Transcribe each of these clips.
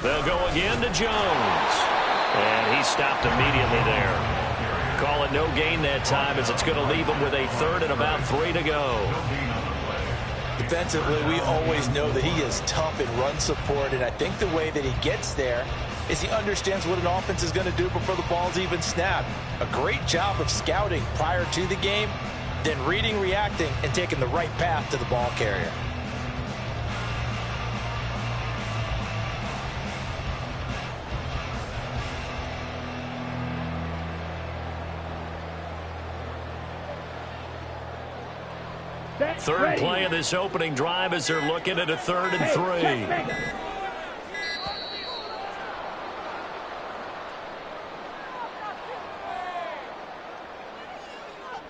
They'll go again to Jones. And he stopped immediately there. Call it no gain that time as it's going to leave him with a third and about 3 to go. Defensively, we always know that he is tough in run support, and I think the way that he gets there is he understands what an offense is going to do before the ball's even snapped. A great job of scouting prior to the game, then reading, reacting, and taking the right path to the ball carrier. Third play of this opening drive as they're looking at a 3rd and 3.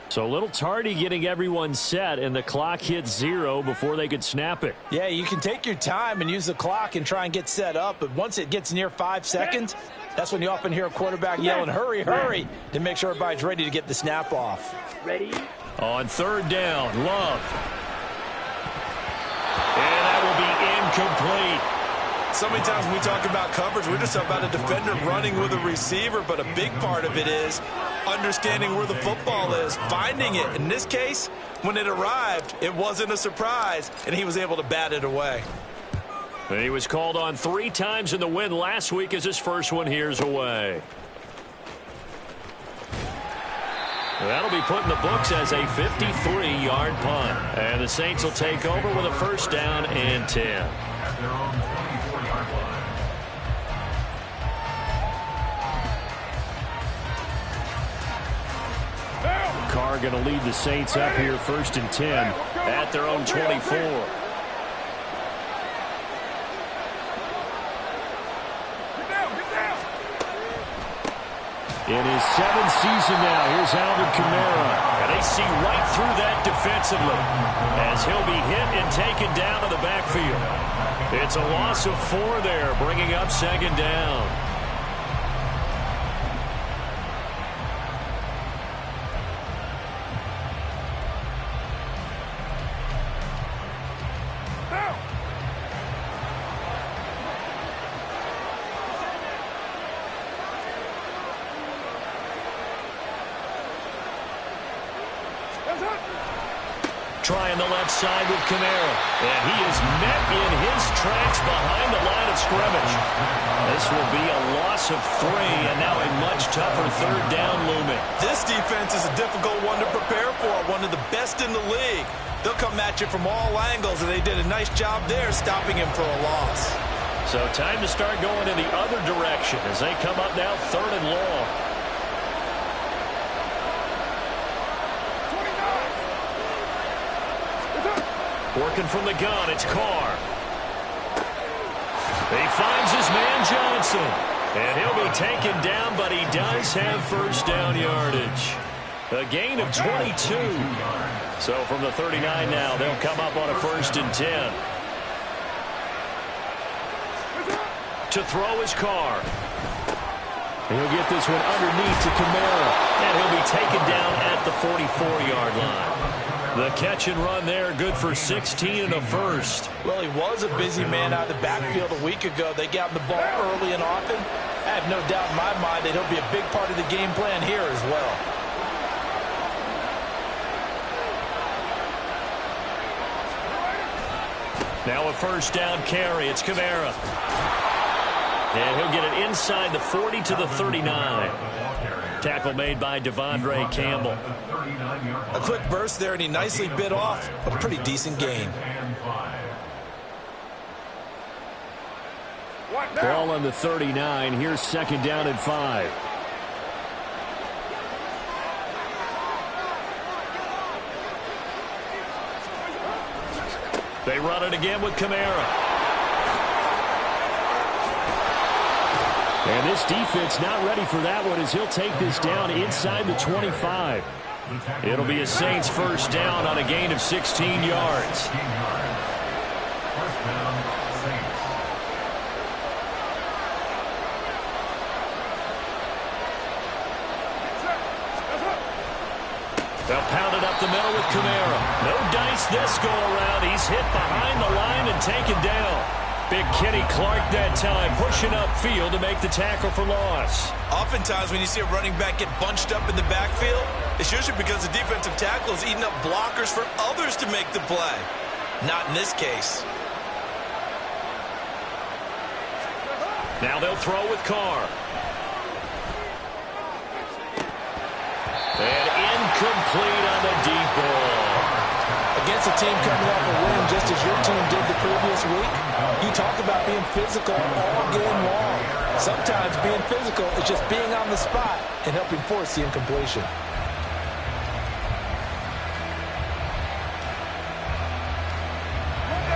So a little tardy getting everyone set, and the clock hit 0 before they could snap it. Yeah, you can take your time and use the clock and try and get set up, but once it gets near 5 seconds, that's when you often hear a quarterback yelling, hurry, hurry, to make sure everybody's ready to get the snap off. Ready? On 3rd down, Love. And that will be incomplete. So many times when we talk about coverage, we're just about a defender running with a receiver, but a big part of it is understanding where the football is, finding it. In this case, when it arrived, it wasn't a surprise, and he was able to bat it away. And he was called on 3 times in the win last week as his first one here's away. That'll be put in the books as a 53-yard punt. And the Saints will take over with a 1st down and 10. Carr going to lead the Saints up here 1st and 10 at their own 24. In his 7th season now, here's Alvin Kamara. And they see right through that defensively as he'll be hit and taken down to the backfield. It's a loss of 4 there, bringing up 2nd down. Trying the left side with Kamara. And he is met in his tracks behind the line of scrimmage. This will be a loss of 3, and now a much tougher 3rd down looming. This defense is a difficult one to prepare for, one of the best in the league. They'll come at you from all angles, and they did a nice job there stopping him for a loss. So time to start going in the other direction as they come up now 3rd and long. Working from the gun, it's Carr. He finds his man Johnson. And he'll be taken down, but he does have 1st down yardage. A gain of 22. So from the 39 now, they'll come up on a 1st and 10. To throw is Carr. He'll get this one underneath to Kamara. And he'll be taken down at the 44-yard line. The catch and run there, good for 16 and a 1st. Well, he was a busy man out of the backfield a week ago. They got him the ball early and often. I have no doubt in my mind that he'll be a big part of the game plan here as well. Now a 1st down carry. It's Kamara. And he'll get it inside the 40 to the 39. Tackle made by Devondre Campbell. A quick burst there, and he nicely bit off a pretty decent gain. Ball on the 39. Here's 2nd down and 5. They run it again with Kamara. And this defense not ready for that one as he'll take this down inside the 25. It'll be a Saints 1st down on a gain of 16 yards. They'll pound it up the middle with Kamara. No dice this go around. He's hit behind the line and taken down. Big Kenny Clark that time, pushing upfield to make the tackle for loss. Oftentimes when you see a running back get bunched up in the backfield, it's usually because the defensive tackle is eating up blockers for others to make the play. Not in this case. Now they'll throw with Carr. And incomplete on the deep ball. Against a team coming off a win just as your team did the previous week, you talk about being physical all game long. Sometimes being physical is just being on the spot and helping force the incompletion.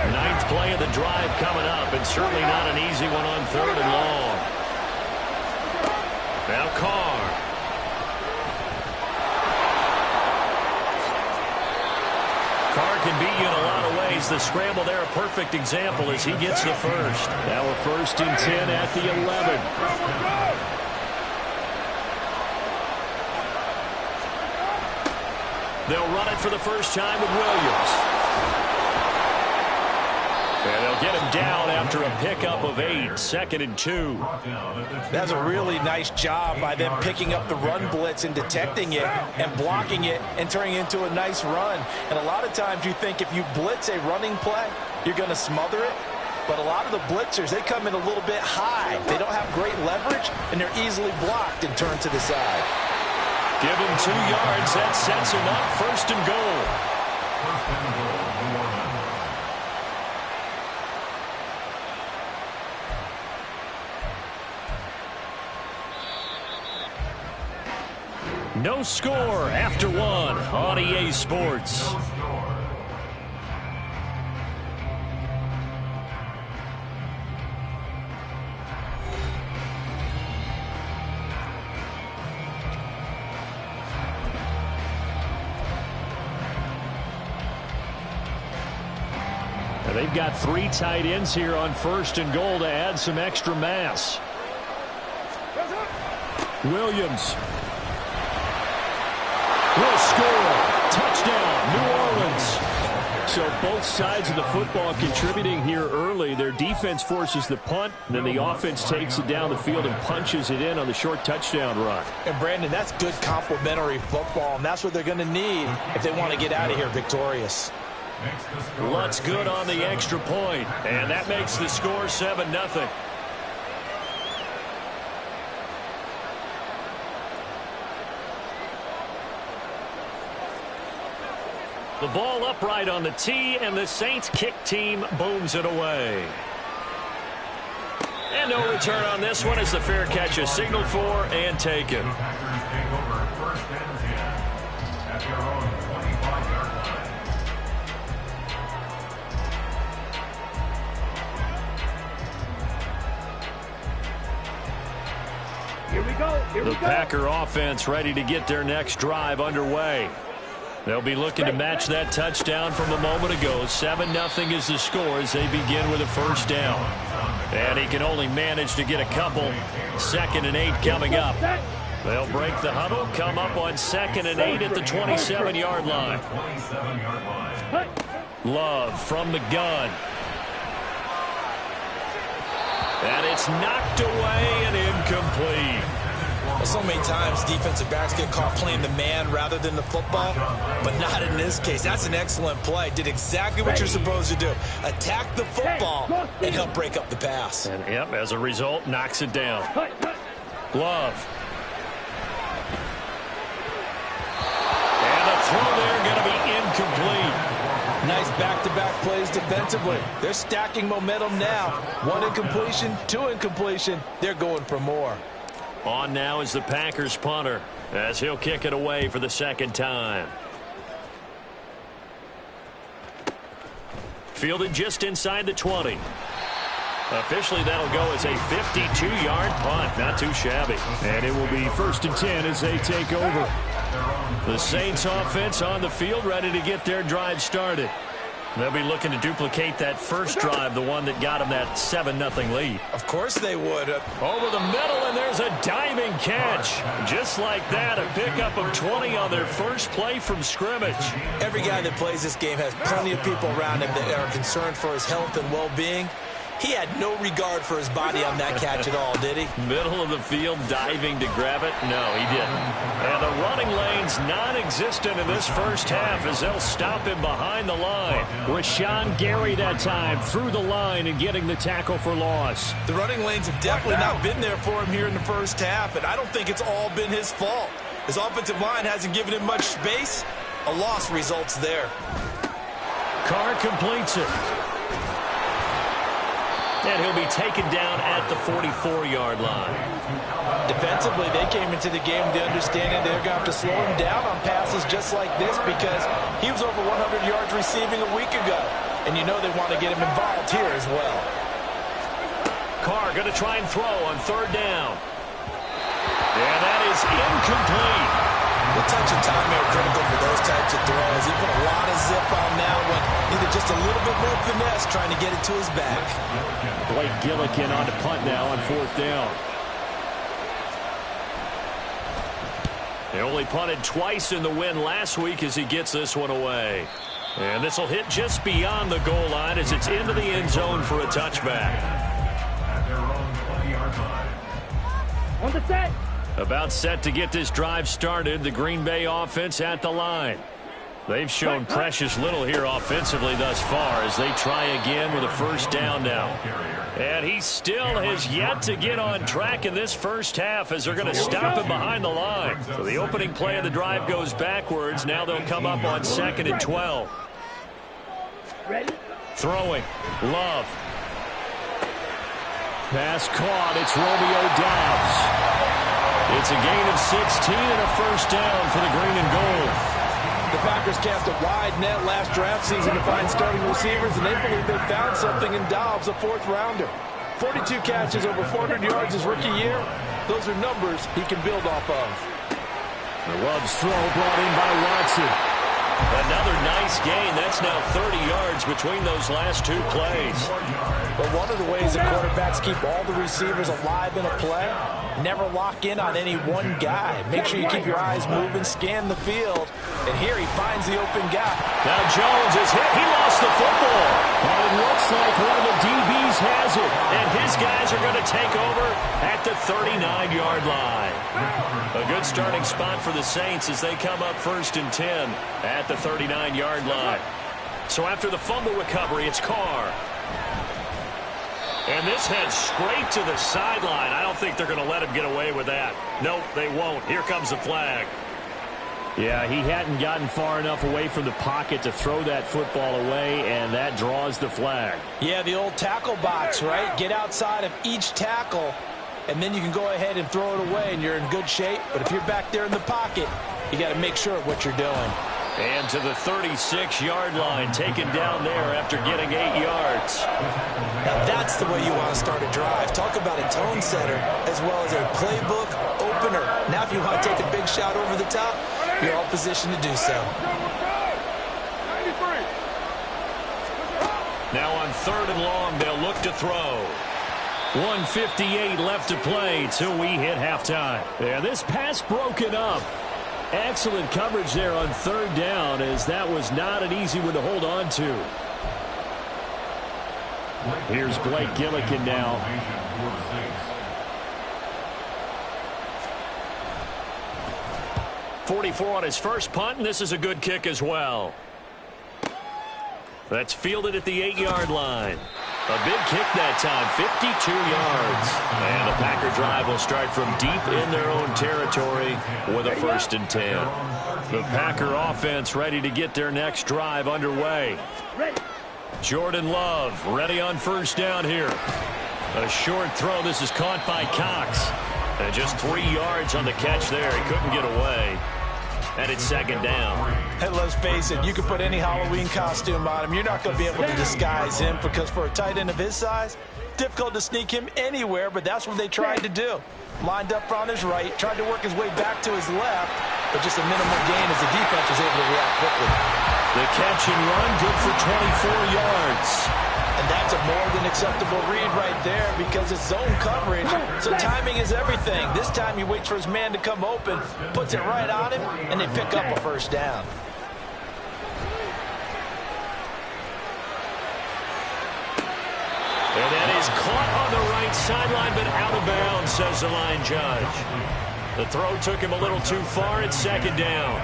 Ninth play of the drive coming up, and certainly not an easy one on 3rd and long. Now Carr. Carr can beat you in a lot of ways. The scramble there, a perfect example as he gets the first. Now a 1st and 10 at the 11. They'll run it for the first time with Williams. And they'll get him down after a pickup of 8, 2nd and 2. That's a really nice job by them picking up the run blitz and detecting it and blocking it and turning it into a nice run. And a lot of times you think if you blitz a running play, you're going to smother it. But a lot of the blitzers, they come in a little bit high. They don't have great leverage, and they're easily blocked and turned to the side. Give him 2 yards. That sets him up 1st and goal. No score after 1 on EA Sports. Now they've got 3 tight ends here on 1st and goal to add some extra mass. Williams will score. Touchdown, New Orleans. So both sides of the football contributing here early. Their defense forces the punt, and then the offense takes it down the field and punches it in on the short touchdown run. And, Brandon, that's good complementary football, and that's what they're going to need if they want to get out of here victorious. Lutz good on the extra point, and that makes the score 7-0. The ball upright on the tee, and the Saints kick team booms it away. And no return on this one as the fair catch is signaled for and taken. Here we go. The Packer offense ready to get their next drive underway. They'll be looking to match that touchdown from a moment ago. 7-0 is the score as they begin with a 1st down. And he can only manage to get a couple. 2nd and 8 coming up. They'll break the huddle, come up on 2nd and 8 at the 27-yard line. Love from the gun. And it's knocked away and incomplete. So many times defensive backs get caught playing the man rather than the football, but not in this case. That's an excellent play. Did exactly what you're supposed to do. Attack the football and help break up the pass. And, yep, as a result, knocks it down. Glove. And the throw there going to be incomplete. Nice back-to-back plays defensively. They're stacking momentum now. 1 incompletion, 2 incompletion. They're going for more. On now is the Packers punter as he'll kick it away for the 2nd time. Fielded just inside the 20. Officially, that'll go as a 52-yard punt. Not too shabby. And it will be 1st and 10 as they take over. The Saints offense on the field ready to get their drive started. They'll be looking to duplicate that first drive, the one that got them that 7-0 lead. Of course they would. Over the middle, and there's a diving catch. Just like that, a pickup of 20 on their first play from scrimmage. Every guy that plays this game has plenty of people around him that are concerned for his health and well-being. He had no regard for his body on that catch at all, did he? Middle of the field, diving to grab it? No, he didn't. And the running lane's non-existent in this first half as they'll stop him behind the line. Rashawn Gary that time through the line and getting the tackle for loss. The running lanes have definitely not been there for him here in the first half, and I don't think it's all been his fault. His offensive line hasn't given him much space. A loss results there. Carr completes it. And he'll be taken down at the 44-yard line. Defensively, they came into the game with the understanding they're going to have to slow him down on passes just like this because he was over 100 yards receiving a week ago. And you know they want to get him involved here as well. Carr going to try and throw on third down. And that is incomplete. The touch and time are critical for those types of throws. He put a lot of zip on that one. Needed just a little bit more finesse trying to get it to his back. Blake Gillikin on to punt now on fourth down. They only punted twice in the win last week as he gets this one away. And this will hit just beyond the goal line as it's into the end zone for a touchback. On the set. About set to get this drive started, the Green Bay offense at the line. They've shown precious little here offensively thus far as they try again with a first down now. And he still has yet to get on track in this first half as they're going to stop him behind the line. So the opening play of the drive goes backwards. Now they'll come up on 2nd and 12. Throwing. Love. Pass caught. It's Romeo Doubs. It's a gain of 16 and a first down for the green and gold. The Packers cast a wide net last draft season to find starting receivers, and they believe they found something in Doubs, a fourth-rounder. 42 catches, over 400 yards his rookie year. Those are numbers he can build off of. The Love's throw brought in by Watson. Another nice gain. That's now 30 yards between those last two plays. But one of the ways that quarterbacks keep all the receivers alive in a play, never lock in on any one guy. Make sure you keep your eyes moving, scan the field, and here he finds the open guy. Now Jones is hit. He lost the football. And it looks like one of the DBs has it. And his guys are going to take over at the 39-yard line. A good starting spot for the Saints as they come up 1st and 10 at the 39-yard line. So after the fumble recovery, it's Carr. And this heads straight to the sideline. I don't think they're going to let him get away with that. Nope, they won't. Here comes the flag. Yeah, he hadn't gotten far enough away from the pocket to throw that football away, and that draws the flag. Yeah, the old tackle box, right? Get outside of each tackle, and then you can go ahead and throw it away, and you're in good shape. But if you're back there in the pocket, you got to make sure of what you're doing. And to the 36-yard line, taken down there after getting 8 yards. Now that's the way you want to start a drive. Talk about a tone setter as well as a playbook opener. Now if you want to take a big shot over the top, you're all positioned to do so. Now on 3rd and long, they'll look to throw. 1:58 left to play till we hit halftime. Yeah, this pass broken up. Excellent coverage there on 3rd down as that was not an easy one to hold on to. Here's Blake Gillikin now. .44 on his first punt, and this is a good kick as well. That's fielded at the 8-yard line. A big kick that time, 52 yards. And the Packer drive will start from deep in their own territory with a 1st and 10. The Packer offense ready to get their next drive underway. Jordan Love ready on 1st down here. A short throw. This is caught by Cox. And just 3 yards on the catch there. He couldn't get away. And it's 2nd down. And let's face it, you can put any Halloween costume on him. You're not going to be able to disguise him because for a tight end of his size, difficult to sneak him anywhere, but that's what they tried to do. Lined up on his right, tried to work his way back to his left, but just a minimal gain as the defense was able to react quickly. The catch and run, good for 24 yards. And that's a more than acceptable read right there because it's zone coverage, so timing is everything. This time he waits for his man to come open, puts it right on him, and they pick up a 1st down. And that is caught on the right sideline, but out of bounds, says the line judge. The throw took him a little too far. It's second down.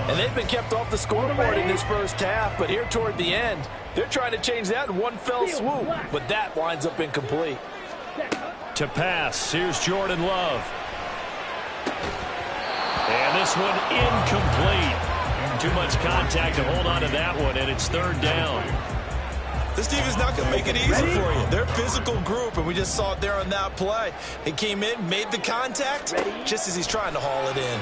And they've been kept off the scoreboard in this first half, but here toward the end, they're trying to change that in one fell swoop, but that winds up incomplete. To pass, here's Jordan Love. And this one incomplete. Too much contact to hold on to that one, and it's third down. This defense is not going to make it easy for you. They're a physical group, and we just saw it there on that play. He came in, made the contact, just as he's trying to haul it in.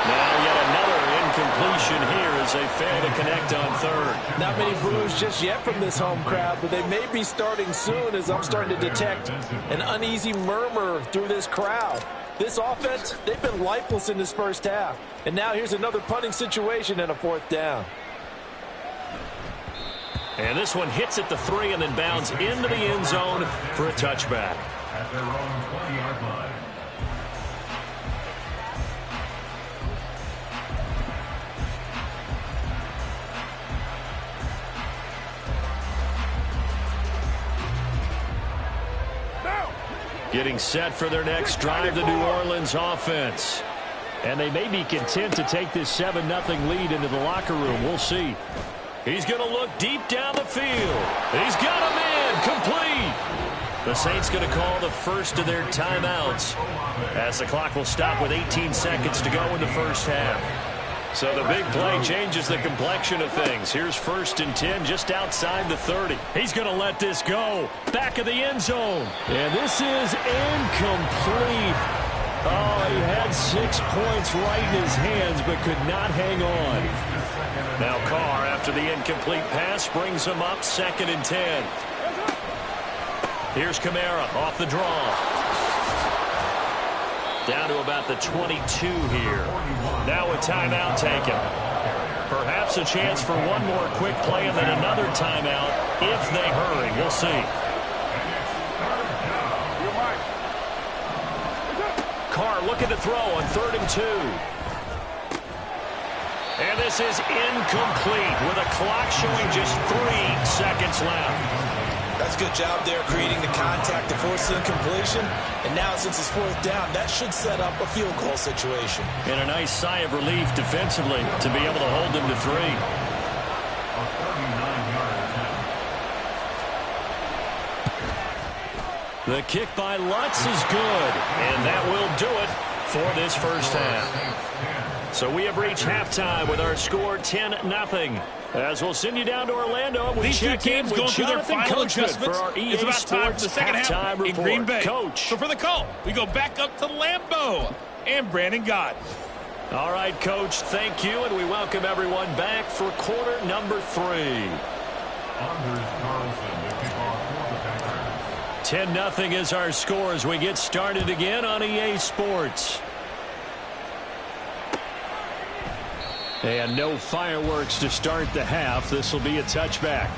Now yet another incompletion here as they fail to connect on third. Not many boos just yet from this home crowd, but they may be starting soon as I'm starting to detect an uneasy murmur through this crowd. This offense, they've been lifeless in this first half. And now here's another punting situation and a fourth down. And this one hits at the 3 and then bounds into the end zone for a touchback. At their own 20-yard line. Getting set for their next drive, the New Orleans offense. And they may be content to take this 7-0 lead into the locker room. We'll see. He's going to look deep down the field. He's got him in. Complete. The Saints going to call the first of their timeouts as the clock will stop with 18 seconds to go in the first half. So the big play changes the complexion of things. Here's 1st and 10 just outside the 30. He's going to let this go. Back of the end zone. And this is incomplete. Oh, he had 6 points right in his hands but could not hang on. Now Carr, after the incomplete pass, brings him up 2nd and 10. Here's Kamara off the draw. Down to about the 22 here. Now a timeout taken. Perhaps a chance for one more quick play and then another timeout if they hurry. We'll see. Carr looking to throw on 3rd and 2. And this is incomplete with a clock showing just 3 seconds left. That's a good job there creating the contact to force the incompletion. And now since it's 4th down, that should set up a field goal situation. And a nice sigh of relief defensively to be able to hold them to 3. The kick by Lutz is good. And that will do it for this first half. So we have reached halftime with our score 10-0. As we'll send you down to Orlando, we These two check in teams with going through their Jonathan final Coachman adjustments. for our EA It's about time for Sports the second half halftime in Green report. Bay. Coach. So for the call, we go back up to Lambeau and Brandon Gott. All right, Coach, thank you, and we welcome everyone back for quarter number 3. 10-0 is our score as we get started again on EA Sports. And no fireworks to start the half. This will be a touchback.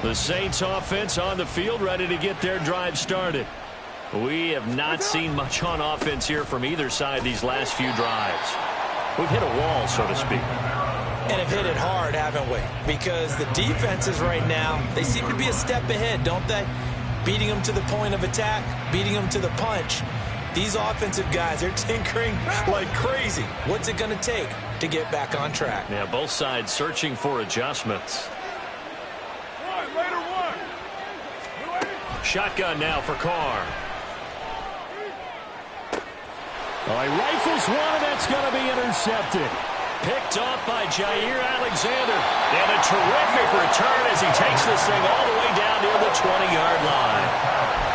The Saints offense on the field, ready to get their drive started. We have not seen much on offense here from either side these last few drives. We've hit a wall, so to speak. And have hit it hard, haven't we? Because the defenses right now, they seem to be a step ahead, don't they? Beating them to the point of attack, beating them to the punch. These offensive guys, they're tinkering like crazy. What's it going to take to get back on track? Yeah, both sides searching for adjustments. Shotgun now for Carr. Oh, he rifles one, and that's going to be intercepted. Picked off by Jair Alexander. And a terrific return as he takes this thing all the way down near the 20-yard line.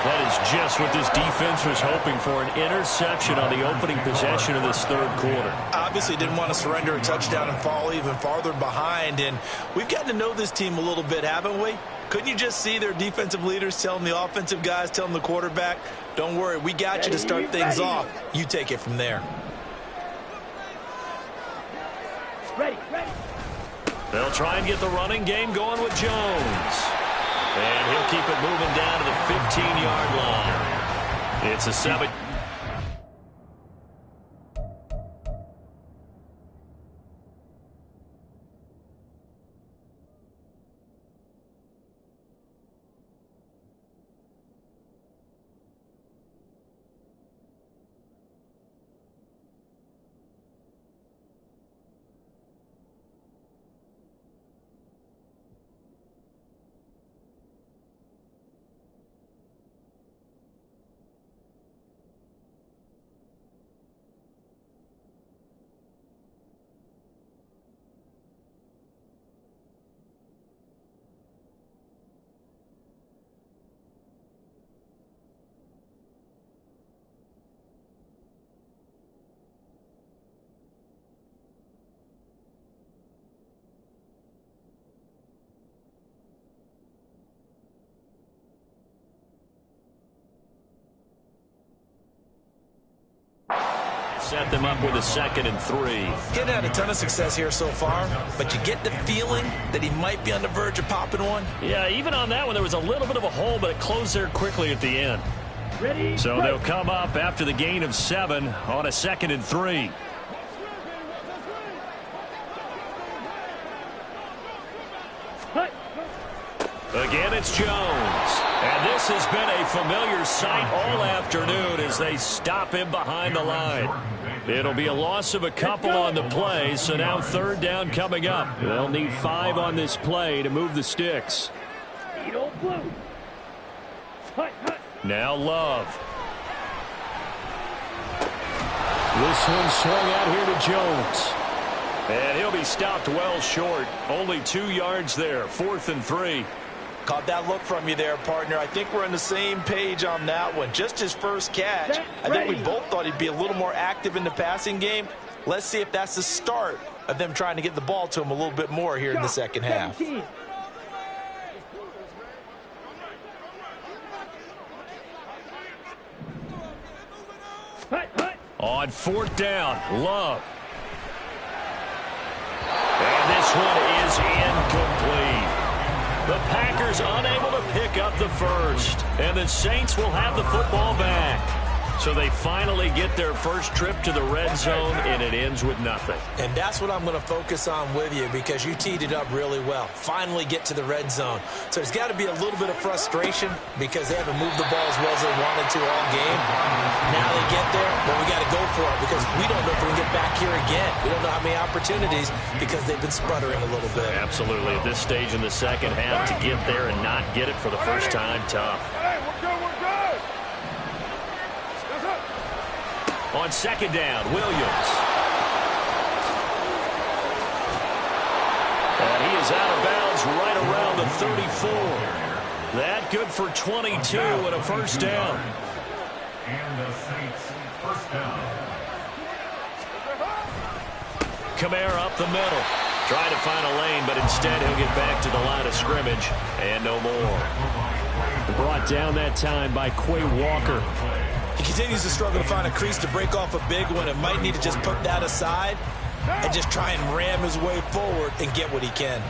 That is just what this defense was hoping for, an interception on the opening possession of this third quarter. Obviously didn't want to surrender a touchdown and fall even farther behind. And we've gotten to know this team a little bit, haven't we? Couldn't you just see their defensive leaders telling the offensive guys, telling the quarterback, don't worry, we got you to start things off. You take it from there. Ready. They'll try and get the running game going with Jones. And he'll keep it moving down to the 15-yard line. It's a 7. Set them up with a 2nd and 3. Getting had a ton of success here so far, but you get the feeling that he might be on the verge of popping one. Yeah, even on that one, there was a little bit of a hole, but it closed there quickly at the end. Ready? So they'll come up after the gain of 7 on a 2nd and 3. Again, it's Jones. And this has been a familiar sight all afternoon as they stop him behind the line. It'll be a loss of a couple on the play, so now 3rd down coming up. They'll need 5 on this play to move the sticks. Now Love. This one swung out here to Jones. And he'll be stopped well short. Only 2 yards there. 4th and 3. Caught that look from you there, partner. I think we're on the same page on that one. Just his first catch. I think we both thought he'd be a little more active in the passing game. Let's see if that's the start of them trying to get the ball to him a little bit more here in the second half. 17. On 4th down, Love. And this one is incomplete. The Packers unable to pick up the first. And the Saints will have the football back. So they finally get their first trip to the red zone, and it ends with nothing. And that's what I'm going to focus on with you because you teed it up really well. Finally get to the red zone. So there's got to be a little bit of frustration because they haven't moved the ball as well as they wanted to all game. Now they get there, but we got to go for it because we don't know if we can get back here again. We don't know how many opportunities because they've been sputtering a little bit. Absolutely. At this stage in the second half, to get there and not get it for the first time, tough. On 2nd down, Williams. And he is out of bounds right around the 34. That good for 22 and a first down. And the Saints first down. Kamara up the middle. Trying to find a lane, but instead he'll get back to the line of scrimmage. And no more. Brought down that time by Quay Walker. He continues to struggle to find a crease to break off a big one and might need to just put that aside and just try and ram his way forward and get what he can.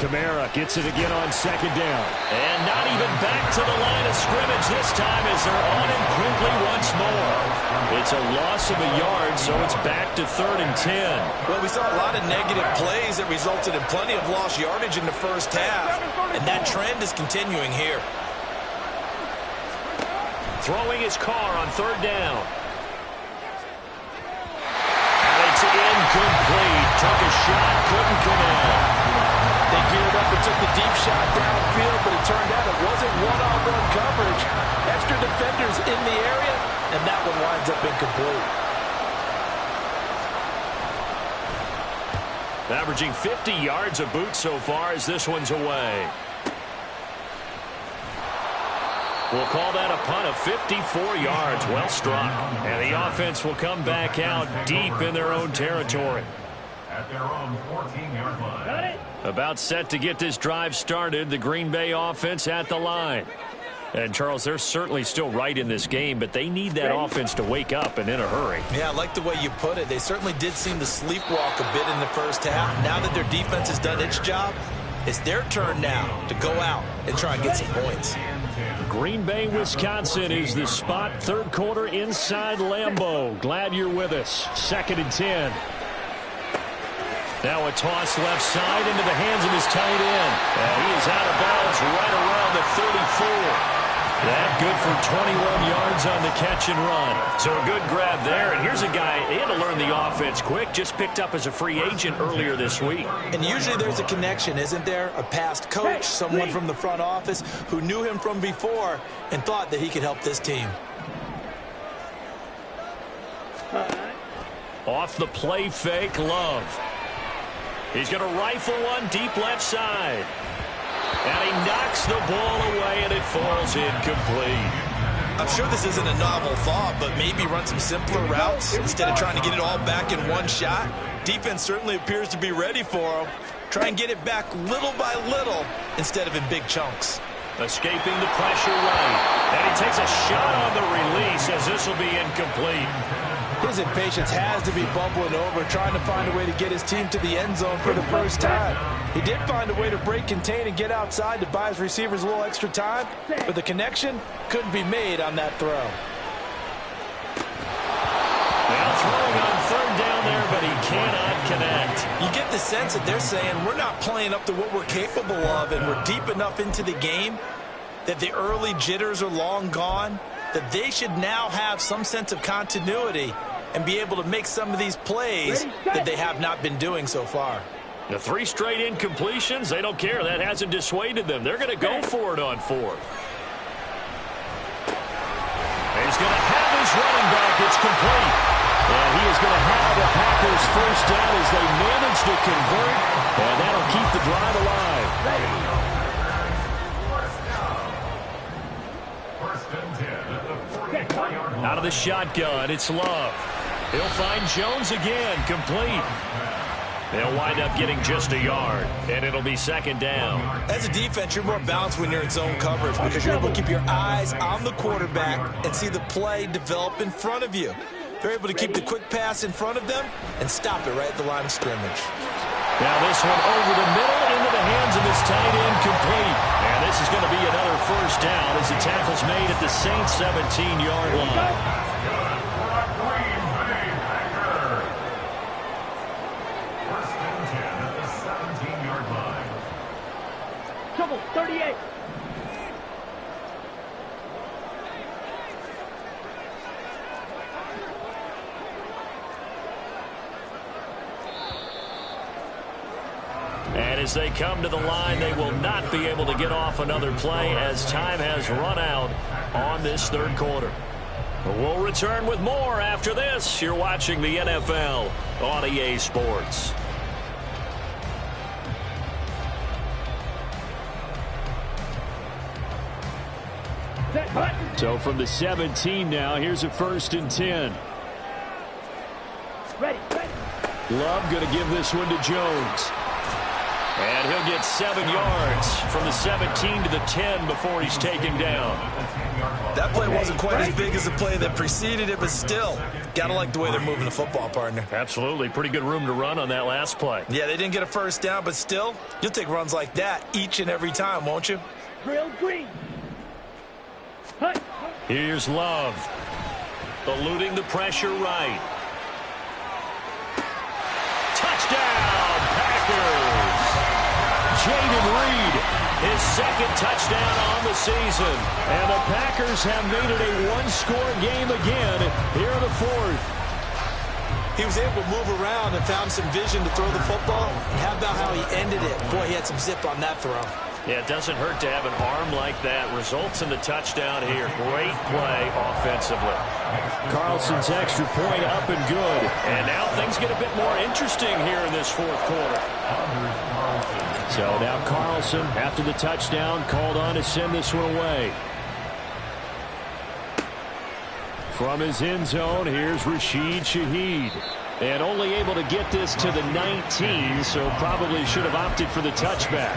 Kamara gets it again on 2nd down. And not even back to the line of scrimmage this time as they're on him quickly once more. It's a loss of a yard, so it's back to 3rd and 10. Well, we saw a lot of negative plays that resulted in plenty of lost yardage in the first half, and that trend is continuing here. Throwing his car on 3rd down. And it's incomplete. Took a shot, couldn't connect. They geared up and took the deep shot downfield, but it turned out it wasn't one-on-one coverage. Extra defenders in the area, and that one winds up incomplete. Averaging 50 yards a boot so far as this one's away. We'll call that a punt of 54 yards. Well struck. And the offense will come back out deep in their own territory. At their own 14-yard line. About set to get this drive started. The Green Bay offense at the line. And, Charles, they're certainly still right in this game, but they need that offense to wake up and in a hurry. Yeah, I like the way you put it. They certainly did seem to sleepwalk a bit in the first half. Now that their defense has done its job, it's their turn now to go out and try and get some points. Green Bay, Wisconsin is the spot. Third quarter inside Lambeau. Glad you're with us. 2nd and 10. Now a toss left side into the hands of his tight end. And he is out of bounds right around the 34. That good for 21 yards on the catch and run. So a good grab there. And here's a guy, he had to learn the offense quick, just picked up as a free agent earlier this week. And usually there's a connection, isn't there? A past coach, someone from the front office who knew him from before and thought that he could help this team. Off the play fake, Love. He's going to rifle one deep left side. And he knocks the ball away, and it falls incomplete. I'm sure this isn't a novel thought, but maybe run some simpler routes instead of trying to get it all back in one shot. Defense certainly appears to be ready for him. Try and get it back little by little instead of in big chunks. Escaping the pressure right. And he takes a shot on the release as this will be incomplete. His impatience has to be bubbling over, trying to find a way to get his team to the end zone for the first time. He did find a way to break, contain, and get outside to buy his receivers a little extra time, but the connection couldn't be made on that throw. Now throwing on 3rd down there, but he cannot connect. You get the sense that they're saying we're not playing up to what we're capable of, and we're deep enough into the game that the early jitters are long gone, that they should now have some sense of continuity and be able to make some of these plays that they have not been doing so far. The 3 straight incompletions, they don't care. That hasn't dissuaded them. They're going to go for it on 4th. He's going to have his running back. It's complete. And he is going to have the Packers first down as they manage to convert. And that'll keep the drive alive. Out of the shotgun, it's Love. He'll find Jones again, complete. They'll wind up getting just a yard, and it'll be 2nd down. As a defense, you're more balanced when you're in zone coverage because you're able to keep your eyes on the quarterback and see the play develop in front of you. They're able to keep the quick pass in front of them and stop it right at the line of scrimmage. Now this one over the middle into the hands of his tight end, complete. And this is going to be another first down as the tackle's made at the Saints' 17-yard line. Trouble, 38. And as they come to the line, they will not be able to get off another play as time has run out on this 3rd quarter. We'll return with more after this. You're watching the NFL on EA Sports. So from the 17 now, here's a 1st and 10. Ready. Love going to give this one to Jones. And he'll get 7 yards from the 17 to the 10 before he's taken down. That play wasn't quite as big as the play that preceded it, but still, gotta like the way they're moving the football, partner. Absolutely. Pretty good room to run on that last play. Yeah, they didn't get a first down, but still, you'll take runs like that each and every time, won't you? Drill green. Here's Love. Eluding the pressure right. Touchdown, Packers! Jayden Reed, his 2nd touchdown on the season. And the Packers have made it a 1-score game again here in the 4th. He was able to move around and found some vision to throw the football. How about how he ended it? Boy, he had some zip on that throw. Yeah, it doesn't hurt to have an arm like that. Results in the touchdown here. Great play offensively. Carlson's extra point up and good. And now things get a bit more interesting here in this 4th quarter. So now Carlson, after the touchdown, called on to send this one away. From his end zone, here's Rashid Shaheed. And only able to get this to the 19, so probably should have opted for the touchback.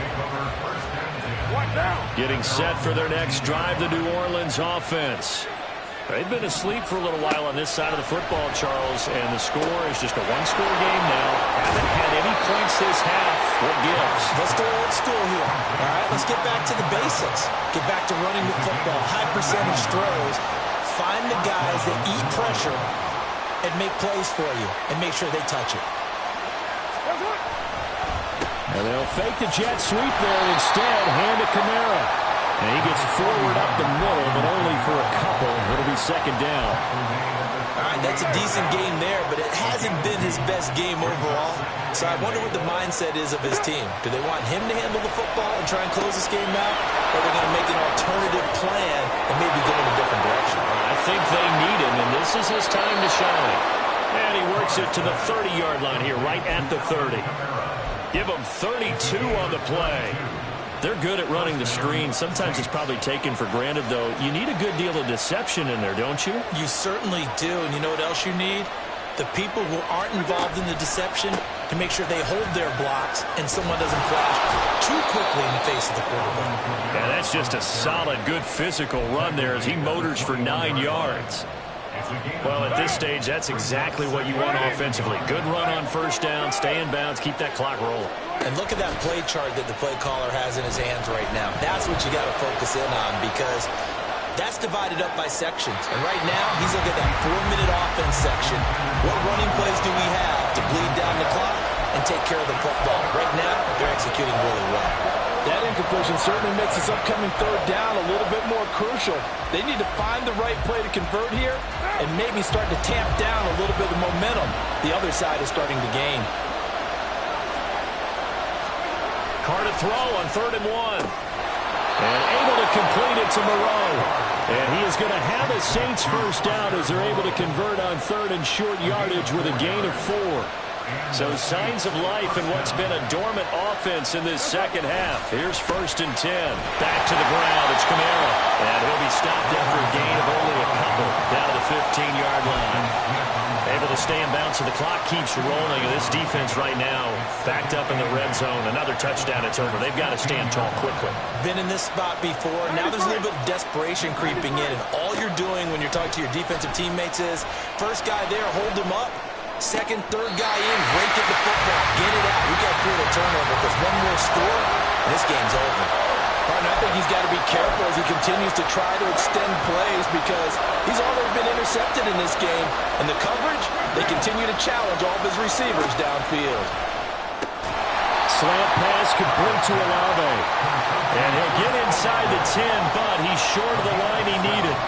Getting set for their next drive, the New Orleans offense. They've been asleep for a little while on this side of the football, Charles, and the score is just a one-score game now. Haven't had any points this half. What gives? Let's go old school here. All right, let's get back to the basics. Get back to running the football, high percentage throws. Find the guys that eat pressure and make plays for you and make sure they touch it. And they'll fake the jet sweep there and instead hand to Kamara. And he gets forward up the middle, but only for a couple. It'll be second down. All right, that's a decent game there, but it hasn't been his best game overall. So I wonder what the mindset is of his team. Do they want him to handle the football and try and close this game out? Or are they going to make an alternative plan and maybe go in a different direction? I think they need him, and this is his time to shine. And he works it to the 30-yard line here, right at the 30. Give him 32 on the play. They're good at running the screen. Sometimes it's probably taken for granted, though. You need a good deal of deception in there, don't you? You certainly do. And you know what else you need? The people who aren't involved in the deception to make sure they hold their blocks and someone doesn't flash too quickly in the face of the quarterback. Yeah, that's just a solid, good physical run there as he motors for 9 yards. Well, at this stage, that's exactly what you want offensively. Good run on first down, stay in bounds, keep that clock rolling. And look at that play chart that the play caller has in his hands right now. That's what you got to focus in on because that's divided up by sections. And right now, he's looking at that 4-minute offense section. What running plays do we have to bleed down the clock and take care of the football? Right now, they're executing really well. That incompletion certainly makes this upcoming third down a little bit more crucial. They need to find the right play to convert here and maybe start to tamp down a little bit of momentum the other side is starting to gain. Carr to throw on 3rd and 1. And able to complete it to Moreau. And he is going to have a Saints first down as they're able to convert on 3rd and short yardage with a gain of 4. So signs of life in what's been a dormant offense in this second half. Here's 1st and 10. Back to the ground. It's Kamara. And he'll be stopped after a gain of only a couple down to the 15-yard line. Able to stay in bounds, so the clock keeps rolling. And this defense right now backed up in the red zone. Another touchdown, it's over. They've got to stand tall quickly. Been in this spot before. Now there's a little bit of desperation creeping in. And all you're doing when you're talking to your defensive teammates is, first guy there, hold him up. Second, third guy in, rake at the football. Get it out. We got to create a turnover because one more score, and this game's over. Partner, I think he's got to be careful as he continues to try to extend plays because he's already been intercepted in this game. And the coverage, they continue to challenge all of his receivers downfield. Slant pass complete to Olave. And he'll get inside the 10, but he's short of the line he needed.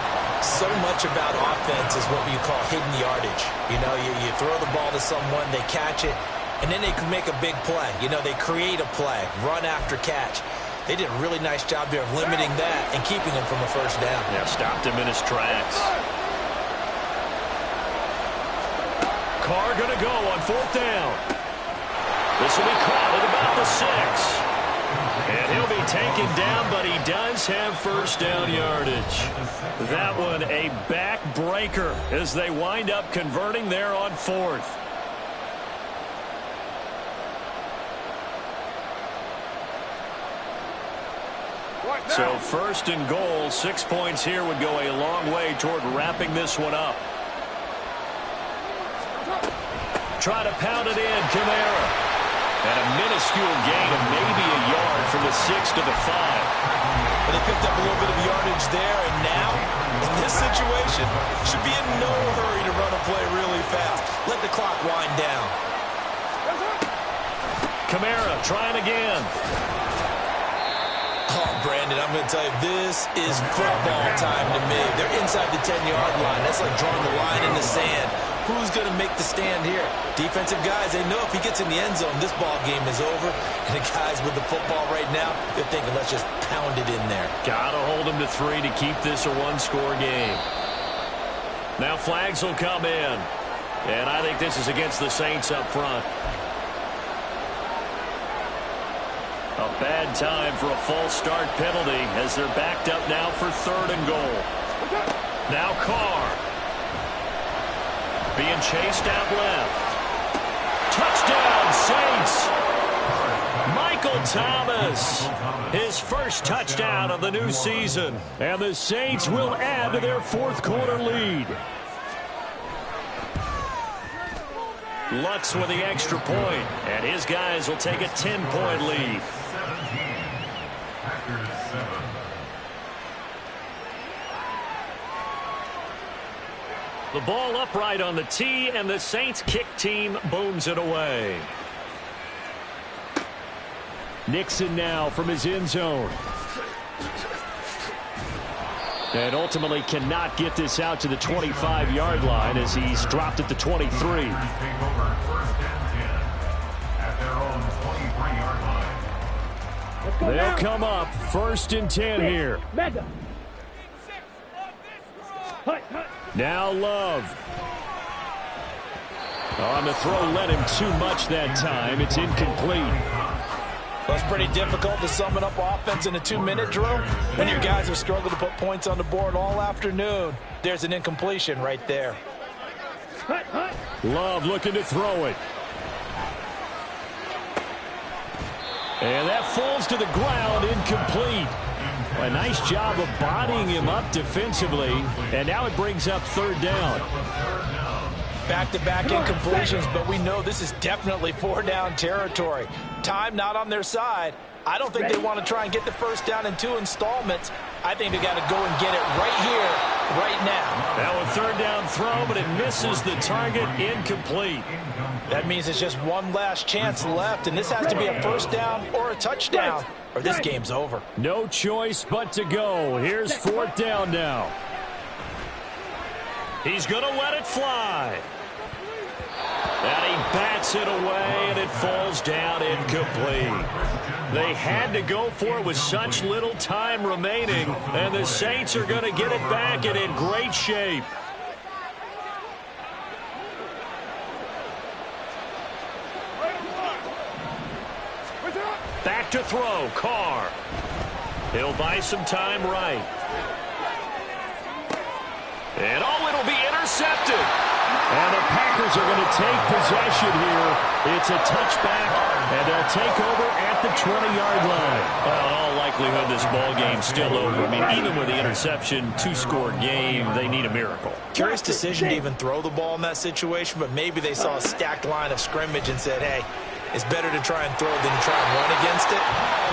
So much about offense is what you call hidden yardage. You know, you throw the ball to someone, they catch it, and then they can make a big play. You know, they create a play, run after catch. They did a really nice job there of limiting that and keeping him from a first down. Yeah, stopped him in his tracks. Carr going to go on 4th down. This will be caught at about the 6. And he'll be taken down, but he does have first down yardage. That one a backbreaker as they wind up converting there on 4th. So 1st and goal, 6 points here would go a long way toward wrapping this one up. Try to pound it in, Kamara. And a minuscule gain of maybe a yard from the 6 to the 5. But they picked up a little bit of yardage there, and now, in this situation, should be in no hurry to run a play really fast. Let the clock wind down. Kamara trying again. Oh, Brandon, I'm going to tell you, this is football time to me. They're inside the 10-yard line. That's like drawing the line in the sand. Who's going to make the stand here? Defensive guys, they know if he gets in the end zone, this ball game is over. And the guys with the football right now, they're thinking, let's just pound it in there. Got to hold him to 3 to keep this a one-score game. Now flags will come in. And I think this is against the Saints up front. A bad time for a false start penalty as they're backed up now for 3rd and goal. Now Carr. Being chased out left. Touchdown, Saints. Michael Thomas, his first touchdown of the new season. And the Saints will add to their fourth quarter lead. Lutz with the extra point, and his guys will take a 10-point lead. The ball upright on the tee, and the Saints kick team booms it away. Nixon now from his end zone. And ultimately cannot get this out to the 25-yard line as he's dropped at the 23. They'll come up 1st and 10 here. Now Love. On the throw, led him too much that time. It's incomplete. Well, it's pretty difficult to sum it up offense in a 2-minute drill when your guys have struggled to put points on the board all afternoon. There's an incompletion right there. Love looking to throw it. And that falls to the ground, incomplete. A nice job of bodying him up defensively, and now it brings up 3rd down. Back-to-back incompletions, but we know this is definitely 4-down territory. Time not on their side. I don't think they want to try and get the first down in 2 installments. I think they got to go and get it right here, right now. Now a 3rd down throw, but it misses the target, incomplete. That means it's just one last chance left, and this has to be a 1st down or a touchdown, or this game's over. No choice but to go. Here's 4th down now. He's going to let it fly. And he bats it away, and it falls down incomplete. They had to go for it with such little time remaining, and the Saints are going to get it back and in great shape. Back to throw, Carr. He'll buy some time right. And it'll be intercepted. And the Packers are going to take possession here. It's a touchback, and they'll take over at the 20-yard line. Well, in all likelihood, this ball game's still over. I mean, even with the interception, 2-score game, they need a miracle. Curious decision to even throw the ball in that situation, but maybe they saw a stacked line of scrimmage and said, hey, it's better to try and throw than to try and run against it.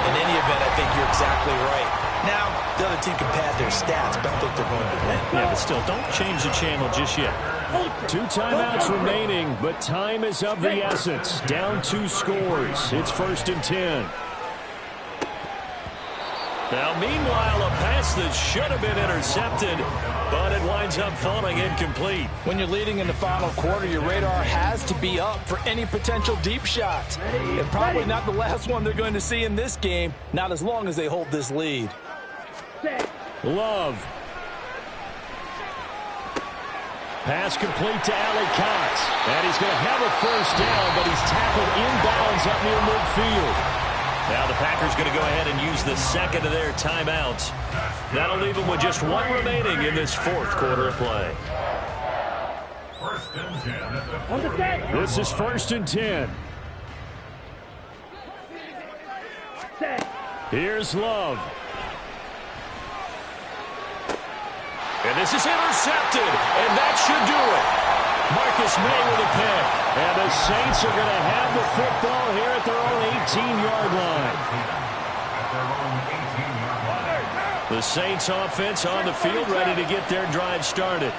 In any event, I think you're exactly right. Now, the other team can pad their stats, but I think they're going to win. Yeah, but still, don't change the channel just yet. 2 timeouts remaining, but time is of the essence. Down 2 scores. It's 1st and 10. Now, meanwhile, a pass that should have been intercepted, but it winds up falling incomplete. When you're leading in the final quarter, your radar has to be up for any potential deep shots. And probably not the last one they're going to see in this game, not as long as they hold this lead. Love. Pass complete to Alec Cox. And he's going to have a 1st down, but he's tackled inbounds up near midfield. Now the Packers going to go ahead and use the 2nd of their timeouts. That'll leave them with just 1 remaining in this 4th quarter of play. This is 1st and 10. Here's Love. And this is intercepted, and that should do it. Marcus May with a pick. And the Saints are going to have the football here at their own 18-yard line. The Saints offense on the field ready to get their drive started.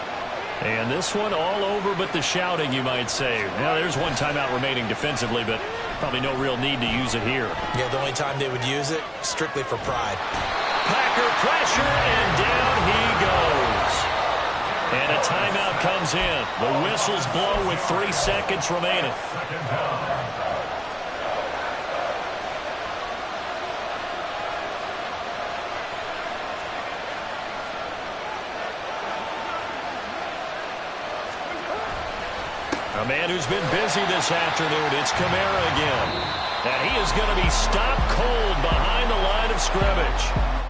And this one all over but the shouting, you might say. Now, there's 1 timeout remaining defensively, but probably no real need to use it here. Yeah, the only time they would use it, strictly for pride. Packer pressure, and down he goes. And a timeout comes in. The whistles blow with 3 seconds remaining. A man who's been busy this afternoon, it's Kamara again. And he is going to be stopped cold behind the line of scrimmage.